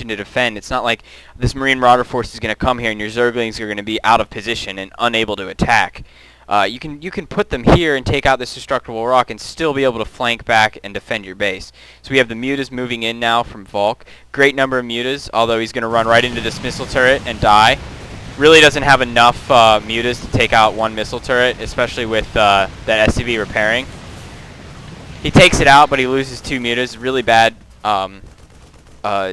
to defend. It's not like this Marine Marauder force is going to come here and your Zerglings are going to be out of position and unable to attack. You can put them here and take out this destructible rock and still be able to flank back and defend your base. So we have the mutas moving in now from Vaulk. Great number of mutas, although he's going to run right into this missile turret and die. Really doesn't have enough mutas to take out one missile turret, especially with that SCV repairing. He takes it out, but he loses 2 mutas. Really bad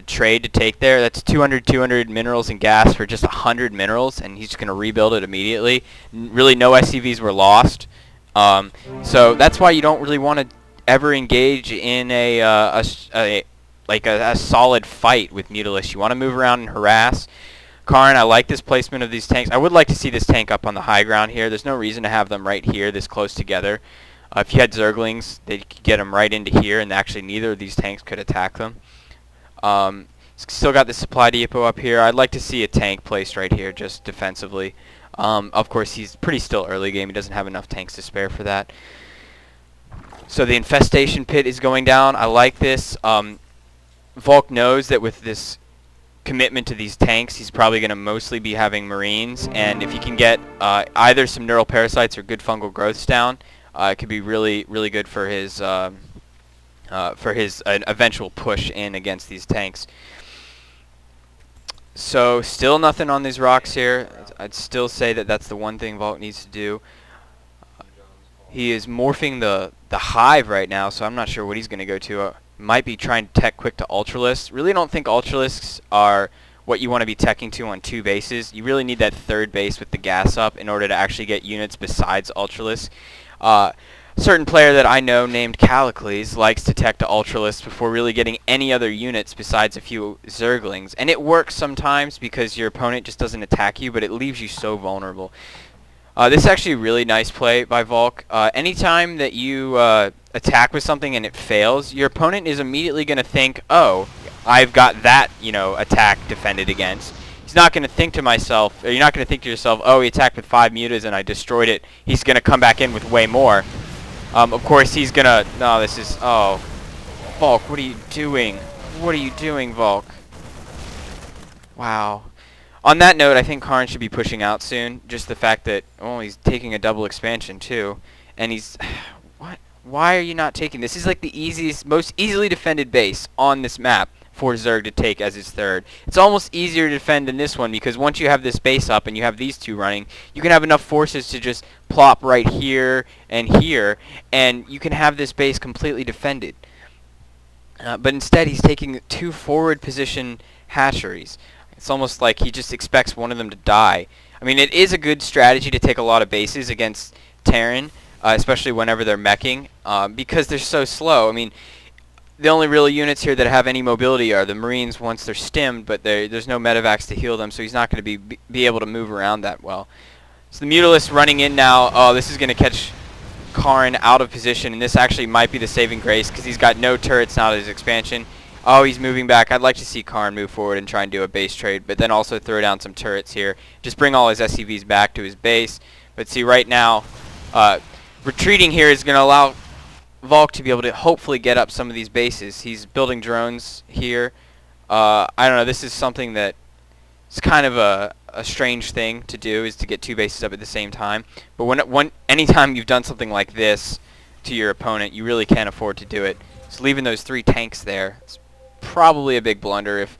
trade to take there. That's 200 minerals and gas for just 100 minerals, and he's just going to rebuild it immediately. Really, no SCVs were lost. So that's why you don't really want to ever engage in a solid fight with Mutalisk. You want to move around and harass. Cahrin, I like this placement of these tanks. I would like to see this tank up on the high ground here. There's no reason to have them right here this close together. If you had Zerglings, they could get them right into here, and actually neither of these tanks could attack them. Still got the supply depot up here. I'd like to see a tank placed right here just defensively. Of course, he's pretty still early game. He doesn't have enough tanks to spare for that. So the infestation pit is going down. I like this. Vaulk knows that with this commitment to these tanks, he's probably going to mostly be having Marines, and if he can get either some neural parasites or good fungal growths down, it could be really, really good for his eventual push in against these tanks. So still nothing on these rocks here. I'd still say that that's the one thing Vaulk needs to do. He is morphing the hive right now, so I'm not sure what he's going to go to. Might be trying to tech quick to Ultralisks. Really don't think Ultralisks are what you want to be teching to on 2 bases. You really need that 3rd base with the gas up in order to actually get units besides Ultralisks. Certain player that I know named Callicles likes to tech to Ultralisks before really getting any other units besides a few Zerglings. And it works sometimes because your opponent just doesn't attack you, but it leaves you so vulnerable. This is actually a really nice play by Vaulk. Anytime that you attack with something and it fails, your opponent is immediately going to think, oh, I've got that, attack defended against. He's not going to think to myself, or you're not going to think to yourself, oh, he attacked with 5 mutas and I destroyed it. He's going to come back in with way more. Of course, he's going to, no, this is, oh, Vaulk, what are you doing? What are you doing, Vaulk? Wow. On that note, I think Cahrin should be pushing out soon. Just the fact that, oh, he's taking a double expansion too. And he's, what? Why are you not taking this? This is like the easiest, most easily defended base on this map for Zerg to take as his 3rd. It's almost easier to defend in this one because once you have this base up and you have these 2 running, you can have enough forces to just plop right here, and you can have this base completely defended. But instead, he's taking 2 forward position hatcheries. It's almost like he just expects one of them to die. I mean, it is a good strategy to take a lot of bases against Terran, especially whenever they're meching, because they're so slow. I mean, the only real units here that have any mobility are the Marines once they're stimmed, but there's no medevacs to heal them, so he's not going to be able to move around that well. So the Mutalisk running in now. Oh, this is going to catch Cahrin out of position, and this actually might be the saving grace because he's got no turrets now to his expansion. Oh, he's moving back. I'd like to see Cahrin move forward and try and do a base trade, but then also throw down some turrets here. Just bring all his SCVs back to his base. But see, right now, retreating here is going to allow Vaulk to be able to hopefully get up some of these bases. He's building drones here. I don't know. This is something that is kind of a strange thing to do, is to get 2 bases up at the same time. But anytime you've done something like this to your opponent, you really can't afford to do it. So leaving those 3 tanks there, it's probably a big blunder. If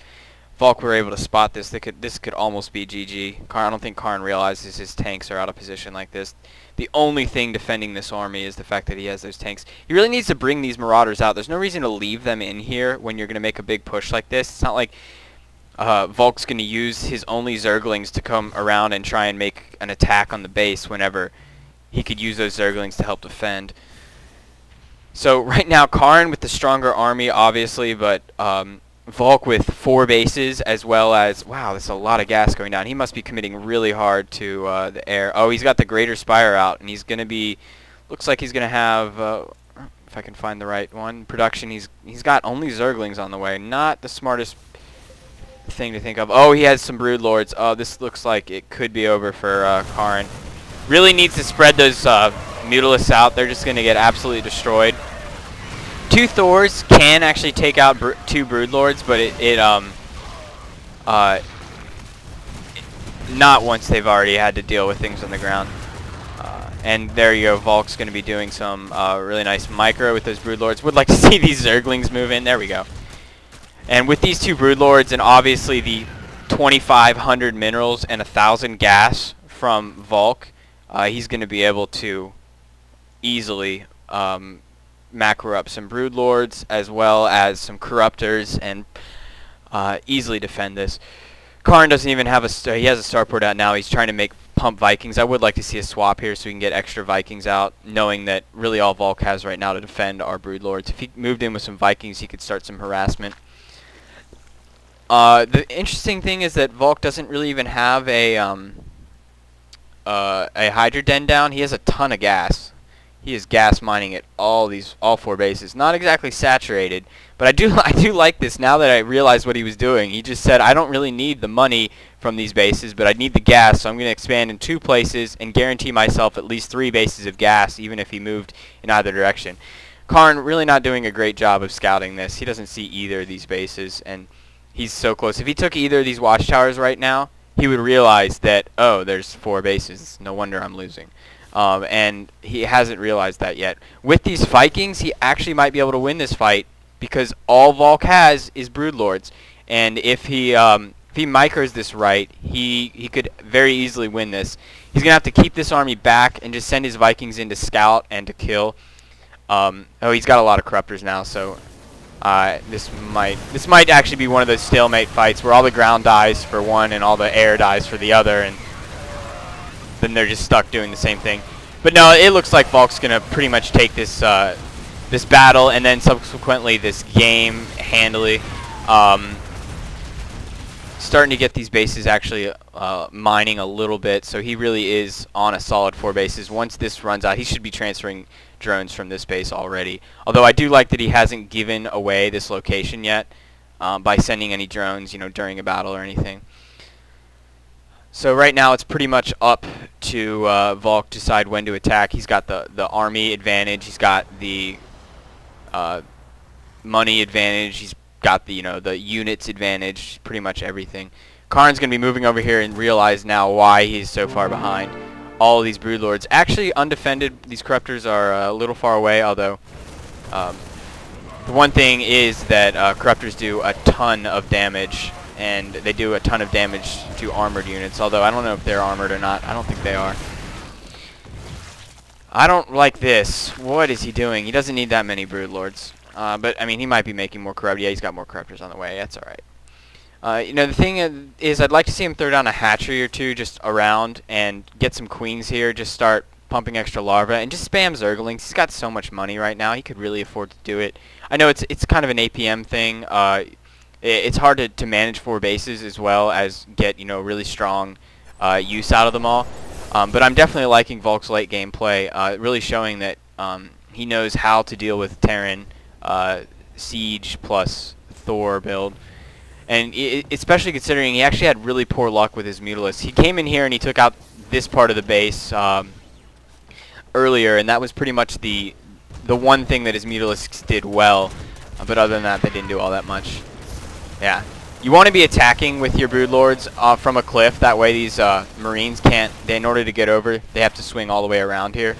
Vaulk were able to spot this, this could almost be GG. I don't think Cahrin realizes his tanks are out of position like this. The only thing defending this army is the fact that he has those tanks. He really needs to bring these Marauders out. There's no reason to leave them in here when you're going to make a big push like this. It's not like Vaulk's going to use his only Zerglings to come around and try and make an attack on the base whenever he could use those Zerglings to help defend. So right now, Cahrin with the stronger army, obviously, but Vaulk with 4 bases, as well as, wow, there's a lot of gas going down. He must be committing really hard to the air. Oh, he's got the Greater Spire out, and he's going to be, looks like he's going to have, if I can find the right one, production. He's got only Zerglings on the way. Not the smartest thing to think of. Oh, he has some Broodlords. Oh, this looks like it could be over for Cahrin. Really needs to spread those Mutalisks out. They're just going to get absolutely destroyed. 2 Thors can actually take out 2 Broodlords, but Not once they've already had to deal with things on the ground. And there you go, Vaulk's going to be doing some really nice micro with those Broodlords. Would like to see these Zerglings move in. There we go. And with these 2 Broodlords and obviously the 2,500 minerals and 1,000 gas from Vaulk, he's going to be able to easily macro up some Broodlords as well as some Corruptors and easily defend this. Cahrin doesn't even have a he has a starport out now. He's trying to make pump Vikings. I would like to see a swap here so we can get extra Vikings out, knowing that really all Vaulk has right now to defend are Broodlords. If he moved in with some Vikings, he could start some harassment. The interesting thing is that Vaulk doesn't really even have a Hydra Den down. He has a ton of gas. He is gas mining at all 4 bases. Not exactly saturated, but I do like this now that I realize what he was doing. He just said, I don't really need the money from these bases, but I need the gas, so I'm going to expand in 2 places and guarantee myself at least 3 bases of gas, even if he moved in either direction. Cahrin really not doing a great job of scouting this. He doesn't see either of these bases, and he's so close. If he took either of these watchtowers right now, he would realize that, oh, there's 4 bases. No wonder I'm losing. And he hasn't realized that yet. With these Vikings, he actually might be able to win this fight because all Vaulk has is Broodlords. And if he micros this right, he could very easily win this. He's going to have to keep this army back and just send his Vikings in to scout and to kill. Oh, he's got a lot of Corruptors now, so this might actually be one of those stalemate fights where all the ground dies for one and all the air dies for the other, and then they're just stuck doing the same thing. But no, it looks like Vaulk's going to pretty much take this this battle and then subsequently this game handily. Starting to get these bases actually mining a little bit, so he really is on a solid 4 bases. Once this runs out, he should be transferring drones from this base already. Although I do like that he hasn't given away this location yet by sending any drones, during a battle or anything. So right now it's pretty much up to Vaulk to decide when to attack. He's got the army advantage. He's got the money advantage. He's got the the units advantage. Pretty much everything. Cahrin's going to be moving over here and realize now why he's so far behind. All of these Broodlords actually undefended. These Corruptors are a little far away. Although the one thing is that Corruptors do a ton of damage. And they do a ton of damage to armored units, although I don't know if they're armored or not. I don't think they are. I don't like this. What is he doing? He doesn't need that many Broodlords. But, I mean, he might be making more Corruptors. Yeah, he's got more Corruptors on the way. That's alright. The thing is, I'd like to see him throw down a hatchery or 2 just around and get some queens here. Just start pumping extra larvae and just spam Zerglings. He's got so much money right now. He could really afford to do it. I know it's kind of an APM thing. It's hard to manage 4 bases as well as get really strong use out of them all. But I'm definitely liking Vaulk's late game play, really showing that he knows how to deal with Terran Siege plus Thor build. And especially considering he actually had really poor luck with his Mutalisks. He came in here and he took out this part of the base earlier, and that was pretty much the one thing that his Mutalisks did well. But other than that, they didn't do all that much. Yeah, you want to be attacking with your Broodlords from a cliff. That way these Marines can't, in order to get over, they have to swing all the way around here.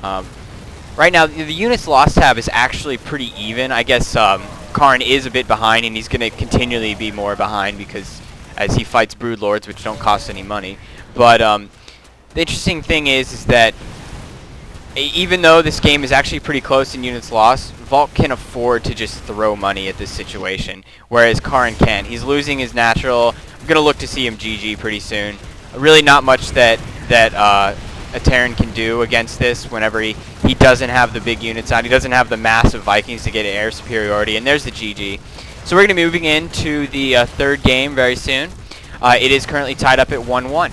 Right now, the units lost tab is actually pretty even. I guess Cahrin is a bit behind, and he's going to continually be more behind because as he fights Broodlords, which don't cost any money. But the interesting thing is that even though this game is actually pretty close in units lost, Vaulk can afford to just throw money at this situation, whereas Cahrin can't. He's losing his natural. I'm going to look to see him GG pretty soon. Really not much that a Terran can do against this whenever he doesn't have the big units out. He doesn't have the massive Vikings to get air superiority, and there's the GG. So we're going to be moving into the 3rd game very soon. It is currently tied up at 1-1.